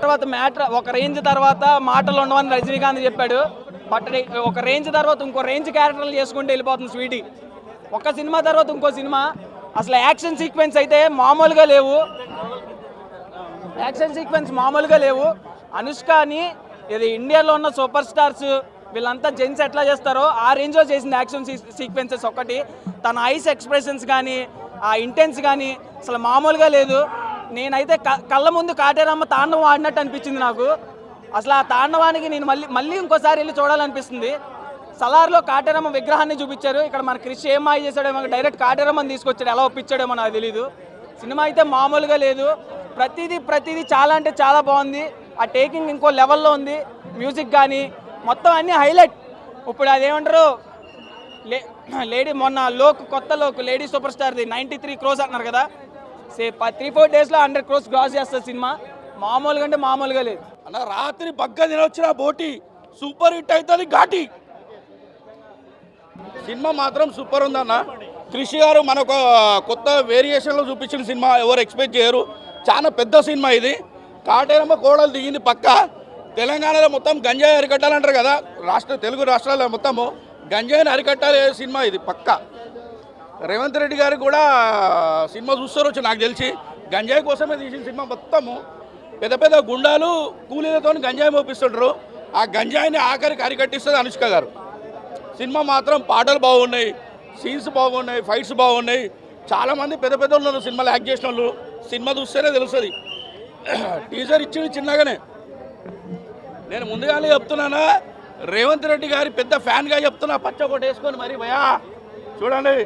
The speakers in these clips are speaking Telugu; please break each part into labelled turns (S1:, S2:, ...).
S1: తర్వాత మ్యాటర్ ఒక రేంజ్ తర్వాత మాటలు ఉండవని రజనీకాంత్ చెప్పాడు. బట్ ఒక రేంజ్ తర్వాత ఇంకో రేంజ్ క్యారెక్టర్లు చేసుకుంటూ వెళ్ళిపోతుంది స్వీటీ. ఒక సినిమా తర్వాత ఇంకో సినిమా. అసలు యాక్షన్ సీక్వెన్స్ అయితే మామూలుగా లేవు. అనుష్కని ఇది ఇండియాలో ఉన్న సూపర్ స్టార్స్ వీళ్ళంతా జెంట్స్ ఎట్లా చేస్తారో ఆ రేంజ్లో చేసింది యాక్షన్ సీక్వెన్సెస్. ఒకటి తన ఐస్ ఎక్స్ప్రెషన్స్ కానీ ఆ ఇంటెన్స్ కానీ అసలు మామూలుగా లేదు. నేనైతే కళ్ళ ముందు కాటేరమ్మ తాండవం ఆడినట్టు అనిపించింది నాకు. అసలు ఆ తాండవానికి నేను మళ్ళీ ఇంకోసారి వెళ్ళి చూడాలనిపిస్తుంది. సలార్లో కాటేరమ్మ విగ్రహాన్ని చూపించారు. ఇక్కడ మన క్రిష్ ఏం మాయ చేశాడేమో, డైరెక్ట్ కాటేరమ్మని తీసుకొచ్చాడు. ఎలా ఒప్పించాడేమో నాకు తెలీదు. సినిమా అయితే మామూలుగా లేదు. ప్రతిదీ చాలా అంటే చాలా బాగుంది. ఆ టేకింగ్ ఇంకో లెవెల్లో ఉంది. మ్యూజిక్ కానీ మొత్తం అన్నీ హైలైట్. ఇప్పుడు అదేమంటారు లేడీ మొన్న కొత్త లేడీ సూపర్ స్టార్ది 93 crores అంటున్నారు కదా. 3-4 daysలో 100 crores క్రాస్ చేస్తుంది సినిమా. మామూలుగా అంటే మామూలుగా లేదు
S2: అన్న. రాత్రి బగ్గ తినొచ్చిన బోటి సూపర్ హిట్ అవుతుంది ఘాటి. సినిమా మాత్రం సూపర్ ఉందన్న. కృషి గారు మనకు కొత్త వేరియేషన్లో చూపించిన సినిమా ఎవరు ఎక్స్పెక్ట్ చేయరు. చాలా పెద్ద సినిమా ఇది. కాటేరమ్మ కోడలు దిగింది పక్క. తెలంగాణలో మొత్తం గంజాయి అరికట్టాలంటారు కదా. తెలుగు రాష్ట్రాల్లో మొత్తము గంజాయిని అరికట్టాలి సినిమా ఇది పక్క. రేవంత్ రెడ్డి గారు కూడా సినిమా చూస్తారు నాకు తెలిసి. గంజాయి కోసమే తీసిన సినిమా మొత్తము. పెద్ద గుండాలు కూలీలతో గంజాయి మోపిస్తుంటారు. ఆ గంజాయిని ఆఖరికి అరికట్టిస్తుంది అనుష్క గారు. సినిమా మాత్రం పాటలు బాగున్నాయి, సీన్స్ బాగున్నాయి, ఫైట్స్ బాగున్నాయి. చాలామంది పెద్ద వాళ్ళు సినిమాలో యాక్ట్ చేసిన వాళ్ళు. సినిమా చూస్తేనే తెలుస్తుంది. టీజర్ ఇచ్చింది చిన్నగానే. నేను ముందుగానే చెప్తున్నానా, రేవంత్ రెడ్డి గారి పెద్ద ఫ్యాన్గా చెప్తున్నా. పచ్చ ఒకటి వేసుకొని మరి భయా చూడండి.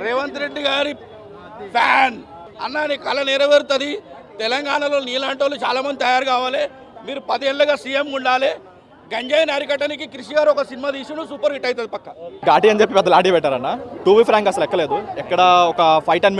S2: రేవంత్ రెడ్డి గారి ఫ్యాన్ అన్న. నీ కళ నెరవేరుతుంది. తెలంగాణలో నీలాంటి వాళ్ళు చాలామంది తయారు కావాలి. మీరు 10 ఏళ్ళుగా సీఎం ఉండాలి. గంజాయిని అరికట్టడానికి కృషి గారు ఒక సినిమా తీసిన సూపర్ హిట్ అవుతుంది పక్క.
S3: ఘాటి అని చెప్పి పెద్ద లాఠీ పెట్టారన్న. టు బి ఫ్రాంక్ అసలు ఎక్కలేదు. ఎక్కడ ఒక 5-10